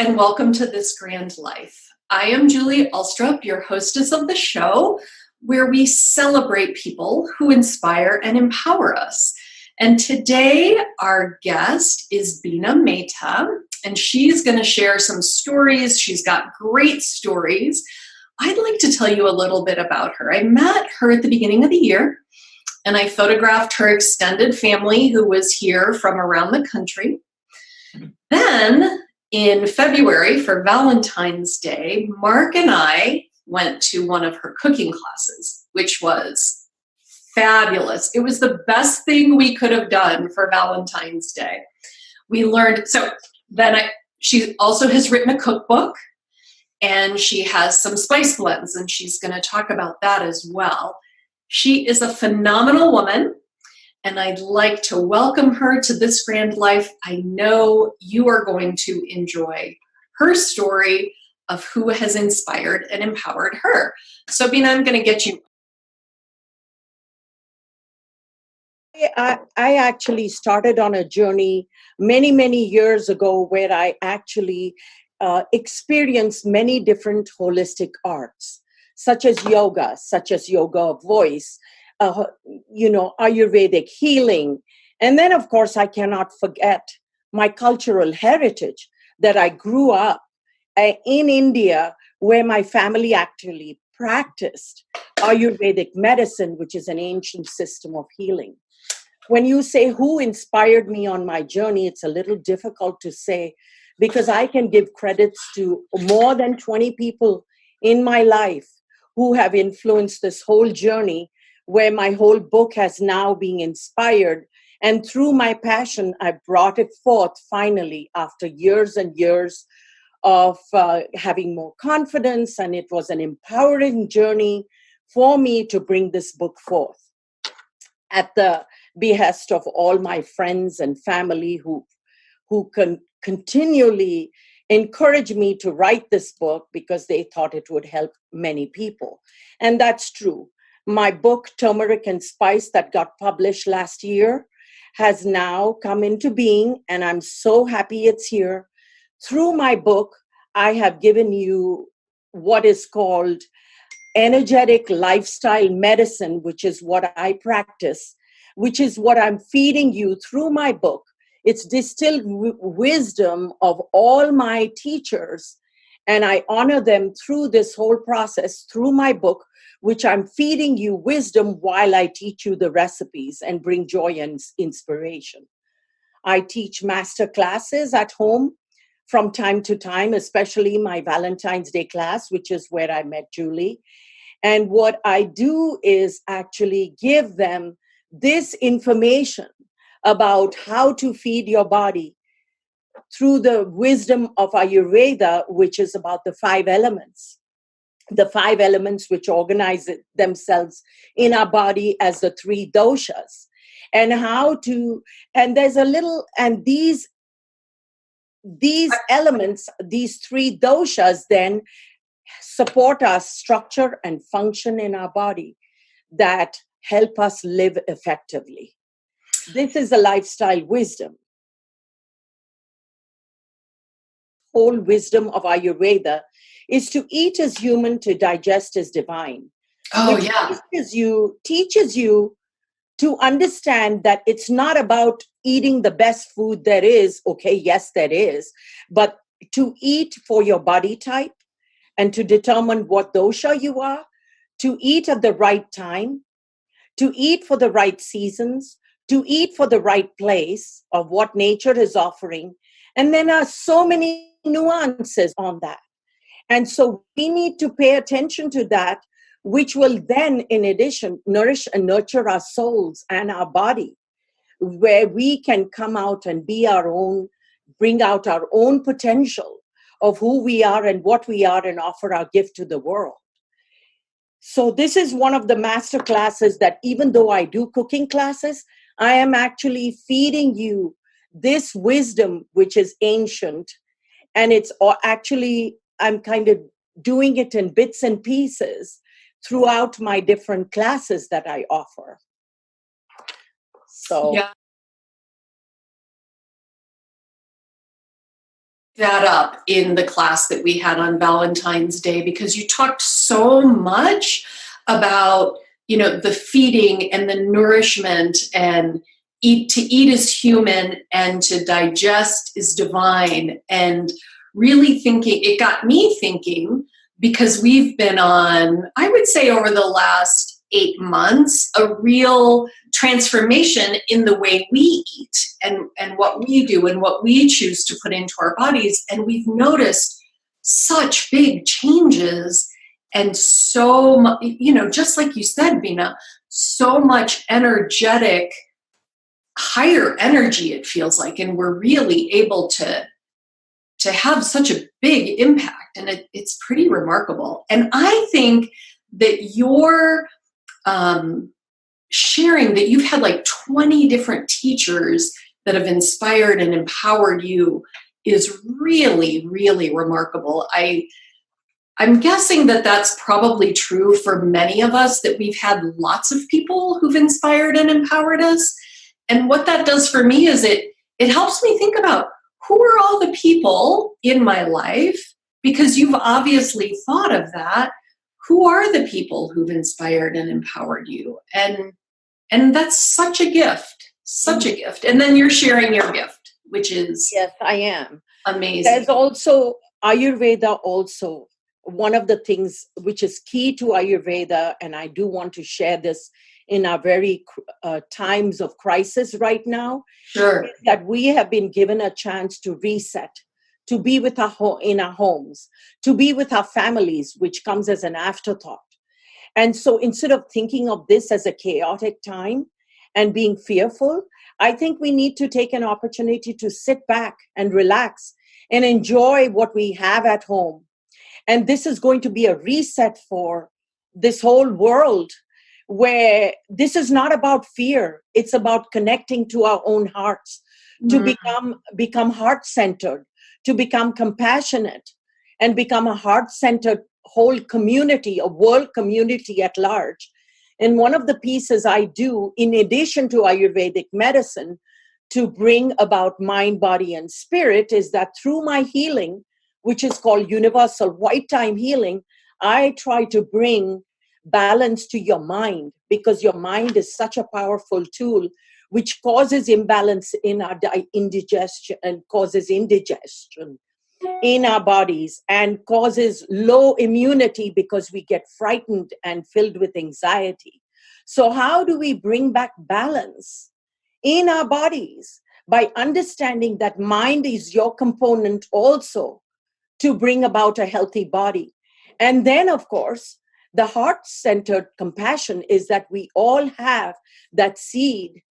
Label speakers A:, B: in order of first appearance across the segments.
A: and welcome to This Grand Life. I am Julie Alstrup, your hostess of the show, where we celebrate people who inspire and empower us. And today, our guest is Bina Mehta, and she's going to share some stories. She's got great stories. I'd like to tell you a little bit about her. I met her at the beginning of the year, and I photographed her extended family who was here from around the country. Then, in February for Valentine's Day, Mark and I went to one of her cooking classes, which was fabulous. It was the best thing we could have done for Valentine's Day. We learned, she also has written a cookbook, and she has some spice blends, and she's going to talk about that as well. She is a phenomenal woman, and I'd like to welcome her to This Grand Life. I know you are going to enjoy her story of who has inspired and empowered her. So, Bina, I'm going to get you.
B: I actually started on a journey many, many years ago where I actually experienced many different holistic arts, such as yoga of voice, Ayurvedic healing. And then, of course, I cannot forget my cultural heritage that I grew up in India, where my family actually practiced Ayurvedic medicine, which is an ancient system of healing. When you say who inspired me on my journey, it's a little difficult to say because I can give credits to more than 20 people in my life who have influenced this whole journey, where my whole book has now been inspired. And through my passion, I brought it forth finally after years and years of having more confidence. And it was an empowering journey for me to bring this book forth at the behest of all my friends and family who continually encouraged me to write this book because they thought it would help many people. And that's true. My book, Turmeric and Spice, that got published last year, has now come into being, and I'm so happy it's here. Through my book, I have given you what is called energetic lifestyle medicine, which is what I practice, which is what I'm feeding you through my book. It's distilled wisdom of all my teachers, and I honor them through this whole process, through my book, which I'm feeding you wisdom while I teach you the recipes and bring joy and inspiration. I teach master classes at home from time to time, especially my Valentine's Day class, which is where I met Julie. And what I do is actually give them this information about how to feed your body through the wisdom of Ayurveda, which is about the 5 elements. The 5 elements which organize themselves in our body as the 3 doshas. And these elements, these 3 doshas then support our structure and function in our body that help us live effectively. This is a lifestyle wisdom. Whole wisdom of Ayurveda is to eat as human, to digest as divine.
A: Oh,
B: which
A: yeah.
B: teaches you to understand that it's not about eating the best food there is. Okay, yes, there is. But to eat for your body type and to determine what dosha you are, to eat at the right time, to eat for the right seasons, to eat for the right place of what nature is offering. And there are so many nuances on that. And so we need to pay attention to that, which will then, in addition, nourish and nurture our souls and our body, where we can come out and be our own, bring out our own potential of who we are and what we are and offer our gift to the world. So this is one of the master classes that even though I do cooking classes, I am actually feeding you this wisdom, which is ancient. And I'm kind of doing it in bits and pieces throughout my different classes that I offer. So
A: yeah. that up in the class that we had on Valentine's Day, because you talked so much about, the feeding and the nourishment, and to eat is human and to digest is divine. And really thinking, it got me thinking, because we've been on, I would say over the last 8 months, a real transformation in the way we eat and what we do and what we choose to put into our bodies. And we've noticed such big changes, and so much, just like you said, Bina, so much energetic, higher energy, it feels like, and we're really able to have such a big impact, and it's pretty remarkable. And I think that your sharing that you've had like 20 different teachers that have inspired and empowered you is really, really remarkable. I'm guessing that that's probably true for many of us, that we've had lots of people who've inspired and empowered us. And what that does for me is it helps me think about, who are all the people in my life? Because you've obviously thought of that. Who are the people who've inspired and empowered you? And that's such a gift, such a gift. And then you're sharing your gift, which is,
B: yes, I am,
A: amazing.
B: There's also Ayurveda, also one of the things which is key to Ayurveda, and I do want to share this in our very times of crisis right now,
A: Sure.
B: is that we have been given a chance to reset, to be with in our homes, to be with our families, which comes as an afterthought. And so instead of thinking of this as a chaotic time and being fearful, I think we need to take an opportunity to sit back and relax and enjoy what we have at home. And this is going to be a reset for this whole world, where this is not about fear. It's about connecting to our own hearts, to become heart-centered, to become compassionate, and become a heart-centered whole community, a world community at large. And one of the pieces I do, in addition to Ayurvedic medicine, to bring about mind, body, and spirit, is that through my healing, which is called universal white time healing, I try to bring balance to your mind, because your mind is such a powerful tool which causes imbalance in our indigestion, and causes indigestion in our bodies, and causes low immunity because we get frightened and filled with anxiety. So how do we bring back balance in our bodies? By understanding that mind is your component also to bring about a healthy body. And then, of course, the heart-centered compassion is that we all have that seed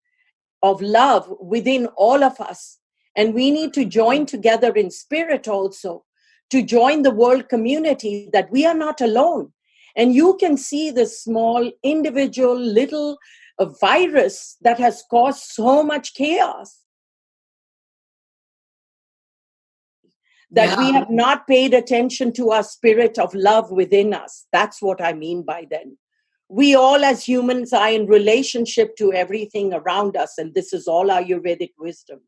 B: of love within all of us. And we need to join together in spirit also, to join the world community, that we are not alone. And you can see the small individual little virus that has caused so much chaos, that we have not paid attention to our spirit of love within us. That's what I mean by then. We all as humans are in relationship to everything around us, and this is all Ayurvedic wisdom.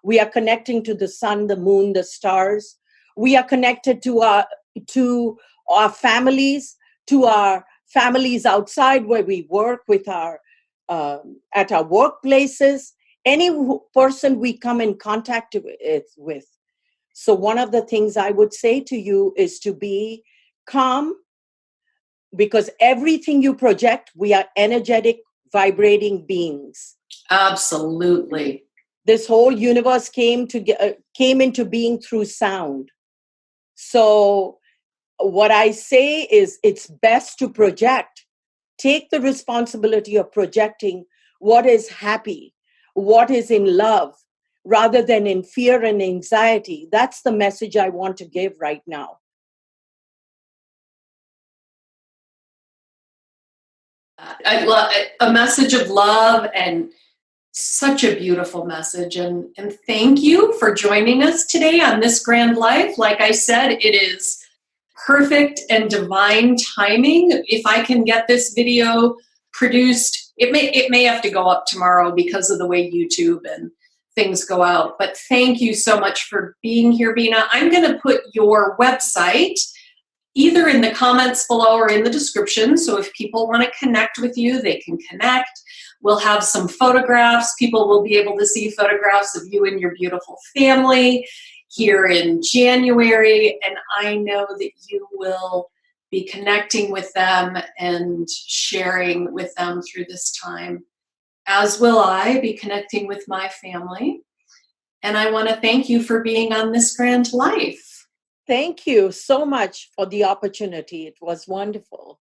B: We are connecting to the sun, the moon, the stars. We are connected to our families, to our families outside where we work, with our at our workplaces, any person we come in contact with. So one of the things I would say to you is to be calm, because everything you project, we are energetic, vibrating beings.
A: Absolutely.
B: This whole universe came into being through sound. So what I say is, it's best to project. Take the responsibility of projecting what is happy, what is in love, rather than in fear and anxiety. That's the message I want to give right now.
A: I love a message of love, and such a beautiful message. And thank you for joining us today on This Grand Life. Like I said, it is perfect and divine timing. If I can get this video produced, it may have to go up tomorrow because of the way YouTube and things go out. But thank you so much for being here, Bina. I'm going to put your website either in the comments below or in the description. So if people want to connect with you, they can connect. We'll have some photographs. People will be able to see photographs of you and your beautiful family here in January. And I know that you will be connecting with them and sharing with them through this time, as will I be connecting with my family. And I want to thank you for being on This Grand Life.
B: Thank you so much for the opportunity. It was wonderful.